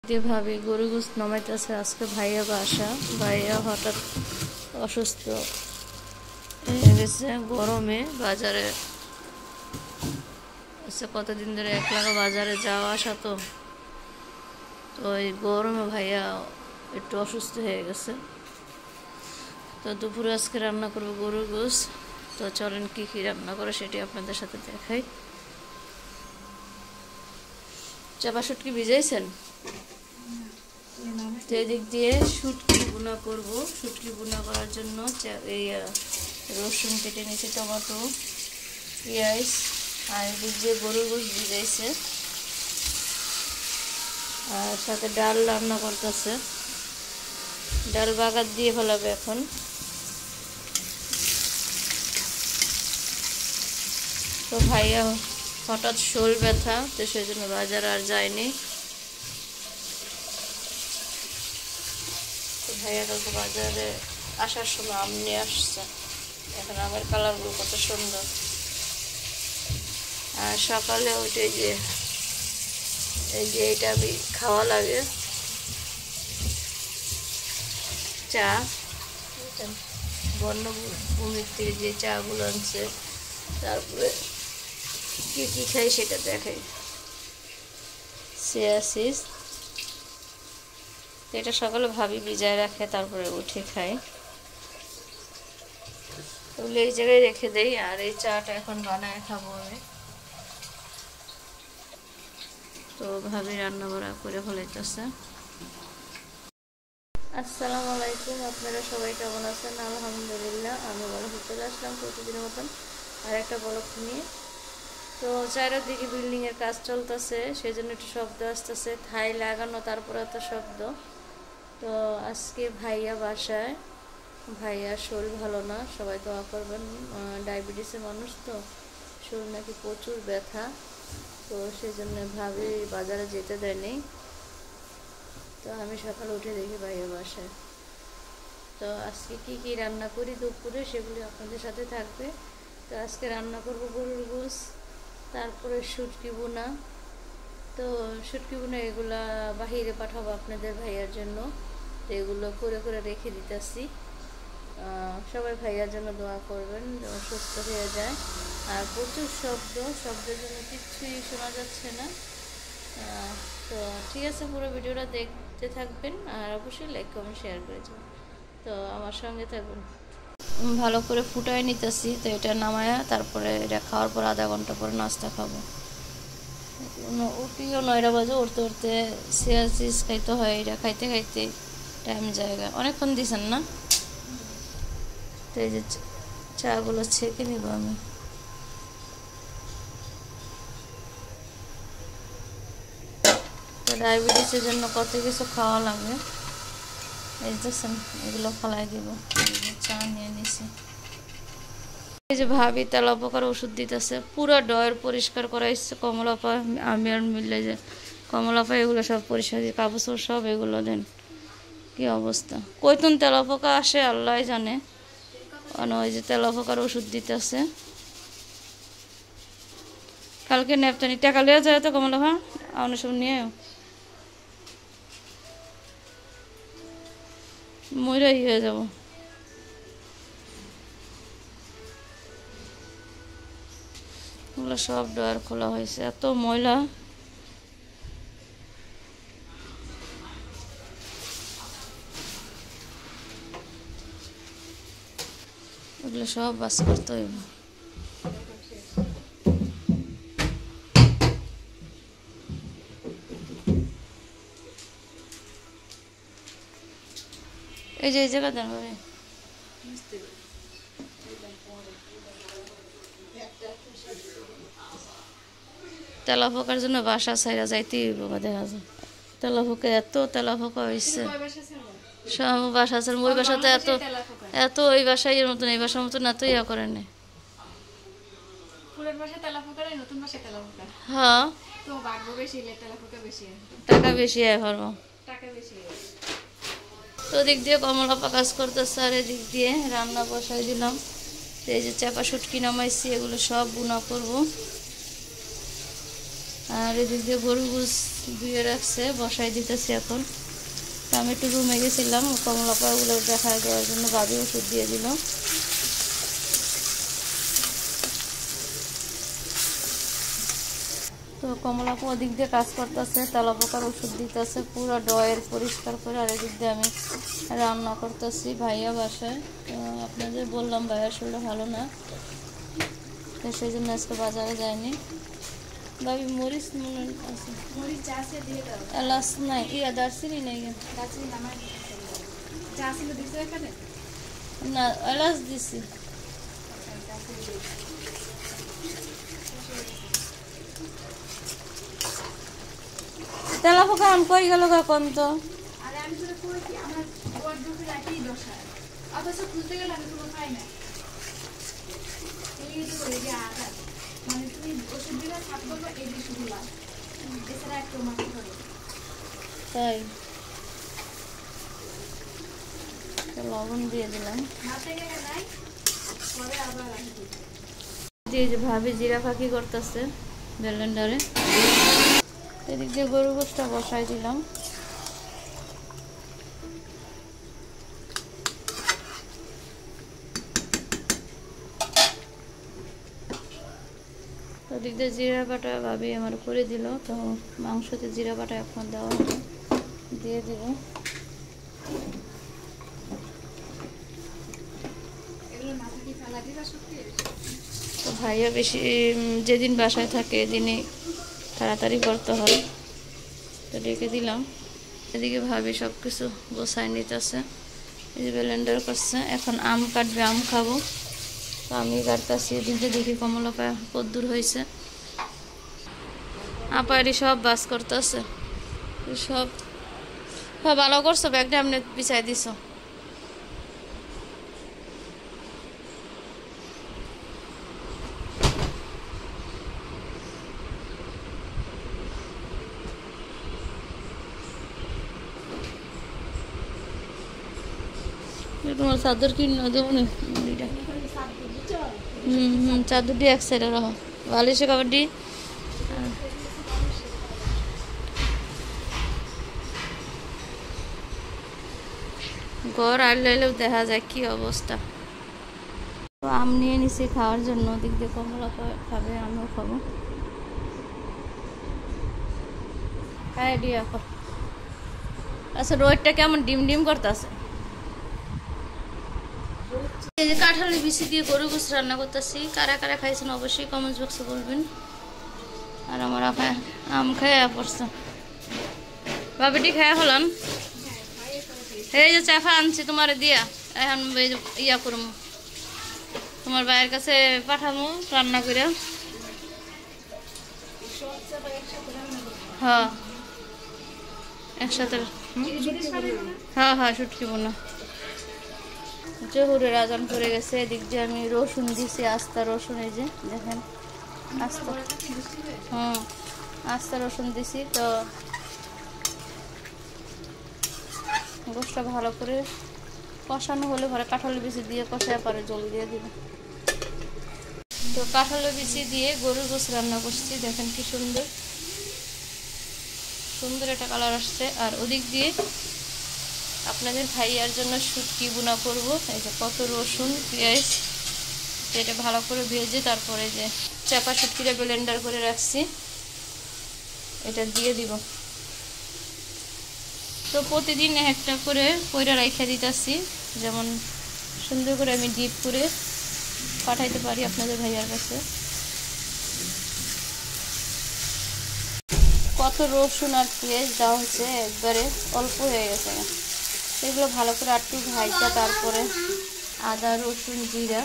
যেভাবে গরু গোশত নামাইতেছে আজকে ভাইয়া বাসা। ভাইয়া হঠাৎ অসুস্থ হয়ে গেছে গরমে। বাজারে কতদিন ধরে একলা বাজারে যাওয়া আসা, তো ওই গরমে ভাইয়া একটু অসুস্থ হয়ে গেছে। তো দুপুরে আজকে রান্না করবো গরুর গোশত। তো চলেন কি কি রান্না করে সেটি আপনাদের সাথে দেখাই। চাপা শুটকি ভিজাইছেন? তো এদিক দিয়ে শুটকি বোনা করব। শুটকি বোনা করার জন্য এই রসুন কেটে নিয়েছি, টমেটো, পেঁয়াজ, আর এদিক দিয়ে গরুর গোশত ভিজাইছে, আর সাথে ডাল রান্না করতেছে। ডাল বাগার দিয়ে ফেলাবে এখন। তো ভাইয়া হঠাৎ শোল ব্যথা, তো সেই জন্য বাজার আর যায়নি। তো ভাইয়া কালকে বাজারে আসার সময় আম নিয়ে আসছে। এখন আমের কালারগুলো কত সুন্দর। আর সকালে ওইটা এই যে এটা আমি খাওয়া লাগে চা, বন্যভূমির থেকে যে চাগুলো আনছে, তারপরে কি কি খাই সেটা দেখাই। সিয়াসিস এটা সকালে ভাবি ভিজায় রাখে, তারপরে উঠে খাই। ওগুলো এই জায়গায় রেখে দেই। আর এই চাটা এখন বানায় খাবো আমি। তো ভাবি রান্না বাড়া করে ফেলাইতেছে। আসসালামু আলাইকুম, আপনারা সবাই কেমন আছেন? আলহামদুলিল্লাহ, আমি ভালো চলে আসলাম প্রতিদিনের মতন আর একটা ব্লগ নিয়ে। তো চারিদিকে বিল্ডিংয়ের কাজ চলতেছে, সেই জন্য একটু শব্দ আসতেছে। থাই লাগানো, তারপরে এত শব্দ। তো আজকে ভাইয়া বাসায়। ভাইয়া শরীর ভালো না, সবাই দোয়া করবেন। ডায়াবেটিসের মানুষ, তো শরীর নাকি প্রচুর ব্যথা। তো সেই জন্য ভাবি বাজারে যেতে দেয়নি। তো আমি সকালে উঠে দেখি ভাইয়া বাসায়। তো আজকে কি কি রান্না করি দুপুরে সেগুলি আপনাদের সাথে থাকবে। তো আজকে রান্না করব গরুর গোশত, তারপরে শুটকি বোনা। তো শুটকি বোনা এগুলা বাহিরে পাঠাবো আপনাদের ভাইয়ার জন্য। তো এগুলো করে করে রেখে দিতেছি। সবাই ভাইয়ার জন্য দোয়া করবেন যেন সুস্থ হয়ে যায়। আর প্রচুর শব্দের জন্য কিচ্ছুই শোনা যাচ্ছে না। তো ঠিক আছে, পুরো ভিডিওটা দেখতে থাকবেন আর অবশ্যই লাইক কমেন্ট শেয়ার করে যাবেন। তো আমার সঙ্গে থাকবেন। ভালো করে ফুটায় নিতেছি। তো এটা নামায়া তারপরে এটা খাওয়ার পর আধা ঘন্টা পরে নাস্তা খাবো। উঠিও 9টা বাজে, উঠতে উঠতে সিয়াসিস খাইতে হয়। এটা খাইতে খাইতে টাইম জায়গা অনেকক্ষণ দিছেন না। তো এই যে চাগুলো ছেঁকে নিব আমি। তো ডায়াবেটিসের জন্য কত কিছু খাওয়া লাগে, এই দেখছেন, এগুলো ফেলাই দিব। চা নিয়ে নিছি। এই যে ভাবি তেলা পোকার ওষুধ দিতেছে, পুরো ডয়ের পরিষ্কার করাইছে কমলাপা। আমি আর মিললে যে কমলাপা এগুলো সব পরিষ্কার, কাপড় সব এগুলো দেন। কি অবস্থা, কইতুন তেলা পোকা আসে আল্লাহ জানে। ওই যে তেলা পোকার ওষুধ দিতেছে। কালকে নেপতানি টাকা লিয়ে যায় তো কমলাপা, আপনার সব নিয়ে ময়রাই হয়ে যাব। ওগুলো সব ডয়ার খোলা হয়েছে, এত ময়লা। ওগুলো সব বাস করতে হইব। এই যে এই জায়গা দেন ভাবে। তেলা পোকার জন্য বাসা ছাইরা যাইতেই বোকা দেখা যায়। তেলা পোকা এত তেলা পোকা হয়েছে। সব বাসা আছে, ওই বাসাতে এত এত ওই বাসায় এর মতন, এই বাসার মতন এত ইয়া করে না। হ্যাঁ, টাকা বেশি আয় পারবো। তো দিক দিয়ে কমলাপা কাজ করতেছে, আর এদিক দিয়ে রান্না বসাই দিলাম। এই যে চাপা শুটকি নামাইছি, এগুলো সব বুনা করব। আর এদিক দিয়ে গরু গোস ধুয়ে রাখছে, বসাই দিতেছি এখন। তো আমি একটু রুমে গেছিলাম কমলা পাগুলো দেখা দেওয়ার জন্য, ভাবি ওষুধ দিয়ে দিল। তো কমলা আপু ওদিক দিয়ে কাজ করতেছে, তেলাপোকার ওষুধ দিতেছে, পুরো ড্রয়ার পরিষ্কার করে। আর এদিক দিয়ে আমি রান্না করতেছি ভাইয়া বাসায়। তো আপনাদের বললাম ভাইয়ার শরীরটা ভালো না, তো সেই জন্য আজকে বাজারে যায়নি। ভাবি মরিচ মনে আছে, এলাচ নাই, ইয়া দারচিনি নেই না, এলাচ দিছি। তেলাপোকা আম কই গেল কখন তো? তাই লবণ দিয়ে দিলাম। দিয়ে যে ভাবি জিরা ফাঁকি করতেছে ব্লেন্ডারে। এদিক দিয়ে গরু গোশটা বসাই দিলাম। ওদিক দিয়ে জিরা বাটা ভাবি আমার করে দিল। তো মাংসতে জিরা বাটা এখন দেওয়া হবে, দিয়ে দিব। তো ভাইয়া বেশি যেদিন বাসায় থাকে এদিনই তাড়াতাড়ি করতে হয়, তো ডেকে দিলাম। এদিকে ভাবি সব কিছু গোছায় নিতেছে, এই যে ব্লেন্ডার করছে। এখন আম কাটবে, আম খাবো, তো আমি কাটতেছি। এদিকে দেখি কমলাপা কদ্দুর হয়েছে। আপারি সব বাস করতেছে, সব ভালো করছো, ব্যাগটা আপনি বিছাই দিছ। তোমার চাদর কিনে দেবো না? চাদর দিয়ে এক সাইডে রাখো, বালিশে কাপড়। ঘর আইলেও দেখা যায় কি অবস্থা। তো আম নিয়ে নিছি খাওয়ার জন্য, দিক দিয়ে কমলা খাবে, আমিও খাবো। হ্যাঁ দিয়া কর। আচ্ছা রোদটা কেমন ডিম ডিম করতেছে। এই যে কাঁঠালের বিচি দিয়ে গরু গোশ রান্না করতেছি। কারা কারা খাইছেন অবশ্যই কমেন্টস বক্সে বলবেন। আর আমার আপা আম খাইয়া পড়ছে, বাবিটি খাইয়া হলাম। এই যে চাফা আনছি তোমার দিয়া, এখন ইয়া করম, তোমার ভাইয়ের কাছে পাঠাবো রান্না করে। হ্যাঁ একসাথে, হ্যাঁ হ্যাঁ শুটকি বোনা। জহুরের আজান করে গেছে। এদিক দিয়ে আমি রসুন দিছি, আস্তা রসুন, এই যে দেখেন আস্তা, আস্তা রসুন দিছি। তো গোশটা ভালো করে কষানো হলে পরে কাঁঠালের বিচি দিয়ে কষায় পরে জল দিয়ে দিব। তো কাঁঠালের বিচি দিয়ে গরুর গোশ রান্না করছি, দেখেন কি সুন্দর সুন্দর একটা কালার আসছে। আর ওদিক দিয়ে আপনাদের ভাইয়ার জন্য শুটকি বোনা করব। এই যে কত রসুন পেঁয়াজ, এটা ভালো করে ভেজে তারপরে যে চাপা শুটকিটা ব্লেন্ডার করে রাখছি এটা দিয়ে দিব। তো প্রতিদিন একটা করে কইরা রাইখা দিতেছি, যেমন সুন্দর করে আমি ডিপ করে পাঠাইতে পারি আপনাদের ভাইয়ার কাছে। কত রসুন আর পেঁয়াজ দেওয়া হচ্ছে, একবারে অল্প হয়ে গেছে। এগুলো ভালো করে একটু ভাজা, তারপরে আদা রসুন জিরা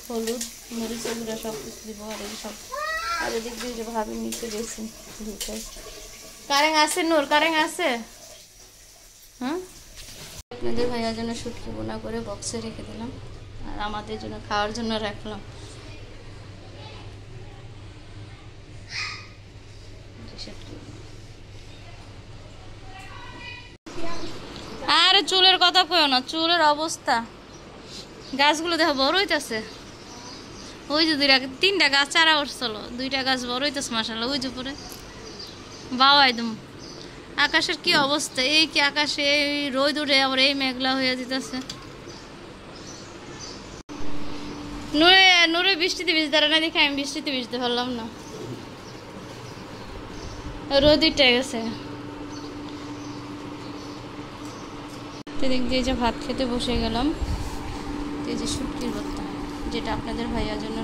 হলুদ মরিচ এগুলো সব কিছু দিব। আর এই সব, আর এদিক দিয়ে যে ভাবি নিচে গেছি। কারেং আছে নূর, কারেং আছে। হ্যাঁ আপনাদের ভাইয়ার জন্য শুটকি বোনা করে বক্সে রেখে দিলাম, আর আমাদের জন্য খাওয়ার জন্য রাখলাম। আর চুলের কথা কইও না, চুলের অবস্থা। গাছগুলো দেখো বড় হইতেছে, ওই যে দুইটা তিনটা গাছ চারা উঠছিল, দুইটা গাছ বড় হইতেছে মাশাআল্লাহ। ওই যে পরে বাবা একদম আকাশের কি অবস্থা, এই কি আকাশে এই রোদ উঠে আবার এই মেঘলা হয়ে যেতেছে। নূরে নূরে বৃষ্টিতে ভিজতে না দেখে আমি বৃষ্টিতে ভিজতে পারলাম না, রোদ উঠে গেছে। এদিক দিয়ে যে ভাত খেতে বসে গেলাম, এই যে শুটকির ভর্তা যেটা আপনাদের ভাইয়ার জন্য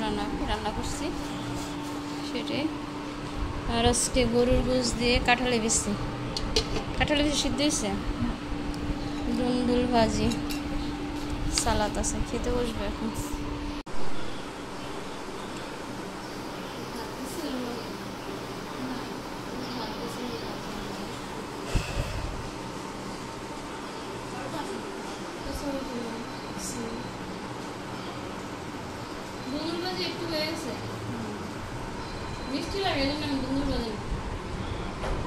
রান্না করছি সেটাই। আর আজকে গরুর গোশ দিয়ে কাঁঠালি বেশি সিদ্ধ হয়েছে, দুল ভাজি, সালাদ আছে, খেতে বসবে এখন। দুল ভাজি একটু হয়ে গেছে, মিষ্টি লাগে, এই জন্য আমি দুল ভাজি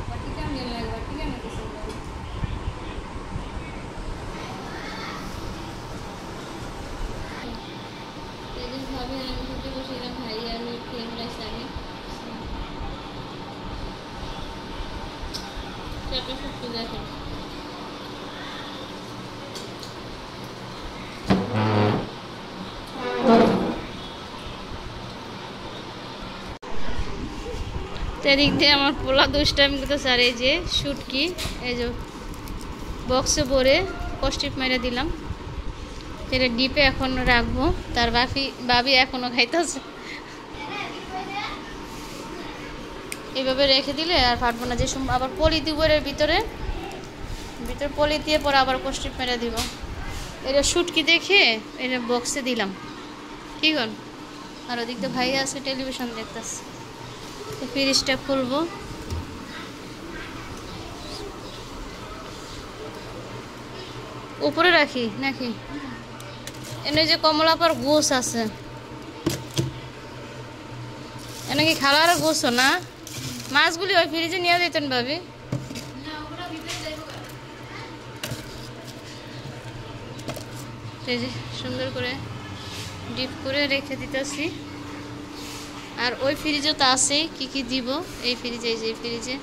বাটি কেমন লাগে, বাটি কেমন কিছু ভাবে আমি খেতে বসে এরা ভাই আমি খেয়ে ফেলাইছি আগে। চারটা শুক্তো দেখেন এদিক দিয়ে আমার পোলা দুষ্টামি করতেছে। আর এই যে শুটকি, এই যে বক্সে ভরে কষ্টিপ মেরে দিলাম, এটা ডিপে এখন রাখবো। তার বাবি এখনো খাইতেছে, এইভাবে রেখে দিলে আর ফাটবো না। যে সময় আবার পলি দিব এর ভিতরে পলি দিয়ে পরে আবার কষ্টিপ মেরে দিব। এটা শুটকি দেখে এটা বক্সে দিলাম, কি কর। আর ওদিক তো ভাই আছে টেলিভিশন দেখতেছে, ফ্রিজটা খুলবো। উপরে রাখি নাকি? এনে যে কমলাপার গোস আছে, এনে কি খালার গোসও না? মাছগুলি ওই ফ্রিজে নিয়ে দিতেন ভাবি। সুন্দর করে ডিপ করে রেখে দিতেছি। আর ওই ফ্রিজও তো আছেই, কি দিব এই ফ্রিজে, এই যে ফ্রিজে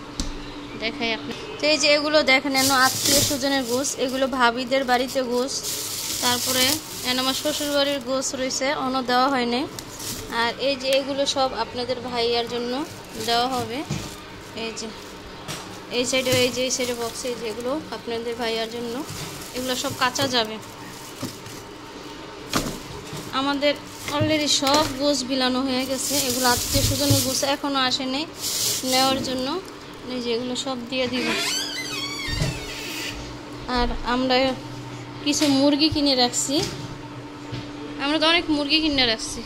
দেখাই আপনি। তো এই যে এগুলো দেখেন, এন আত্মীয় স্বজনের গোস, এগুলো ভাবিদের বাড়িতে গোস। তারপরে এন আমার শ্বশুর বাড়ির গোস রয়েছে, অন্য দেওয়া হয়নি। আর এই যে এগুলো সব আপনাদের ভাইয়ার জন্য দেওয়া হবে। এই যে এই সাইডে, এই যে এই সাইডে বক্সে, এই যে এগুলো আপনাদের ভাইয়ার জন্য, এগুলো সব কাঁচা যাবে। আমাদের অলরেডি সব গোস বিলানো হয়ে গেছে, এগুলো আত্মীয় স্বজনের গোস এখনও আসেনি নেওয়ার জন্য। এই যে এগুলো সব দিয়ে দিব। আর আমরা কিছু মুরগি কিনে রাখছি, আমরা তো অনেক মুরগি কিনে রাখছি,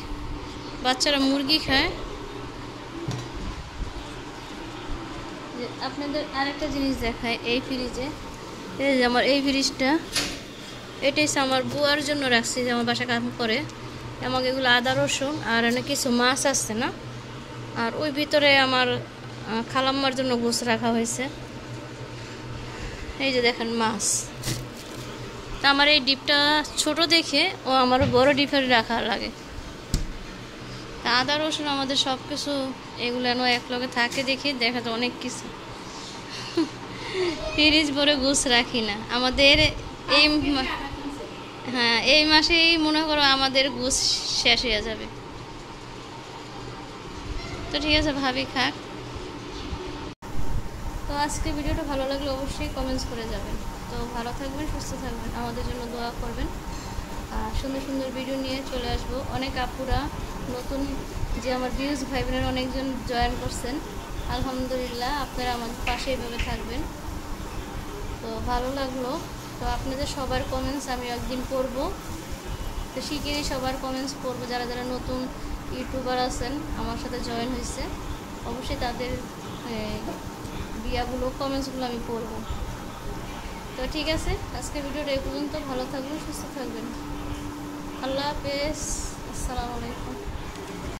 বাচ্চারা মুরগি খায়। আপনাদের আরেকটা জিনিস দেখায়, এই ফ্রিজে, এই যে আমার এই ফ্রিজটা, এটাই আমার বুয়ার জন্য রাখছি, যে আমার বাসায় কাম করে। আমাকে এগুলো আদা রসুন আর অনেক কিছু মাছ আসছে না। আর ওই ভিতরে আমার খালাম্মার জন্য গোস রাখা হয়েছে, এই যে দেখেন মাছ। তা আমার এই ডিপটা ছোট দেখে ও আমার বড় ডিপে রাখা লাগে। তা আদা রসুন আমাদের সব কিছু এগুলো এনে একলগে থাকে দেখি, দেখা তো অনেক কিছু। ফ্রিজ ভরে গোস রাখি না আমাদের এই, হ্যাঁ এই মাসেই মনে করো আমাদের গোস শেষ হয়ে যাবে। তো ঠিক আছে, ভাবি খাক। তো আজকে ভিডিওটা ভালো লাগলে অবশ্যই কমেন্টস করে যাবেন। তো ভালো থাকবেন, সুস্থ থাকবেন, আমাদের জন্য দোয়া করবেন। আর সুন্দর সুন্দর ভিডিও নিয়ে চলে আসব। অনেক আপুরা নতুন যে আমার ভিউজ ভাই বোনেরা অনেকজন জয়েন করছেন, আলহামদুলিল্লাহ। আপনারা আমাদের পাশে এইভাবে থাকবেন, তো ভালো লাগলো। তো আপনাদের সবার কমেন্টস আমি একদিন পড়বো, তো শিগগিরই সবার কমেন্টস পড়বো। যারা যারা নতুন ইউটিউবার আছেন আমার সাথে জয়েন হয়েছে, অবশ্যই তাদের বিয়াগুলো কমেন্টসগুলো আমি পড়বো। তো ঠিক আছে, আজকে ভিডিওটা এই পর্যন্ত। ভালো থাকবেন, সুস্থ থাকবেন, আল্লাহ হাফেজ, আসসালামু আলাইকুম।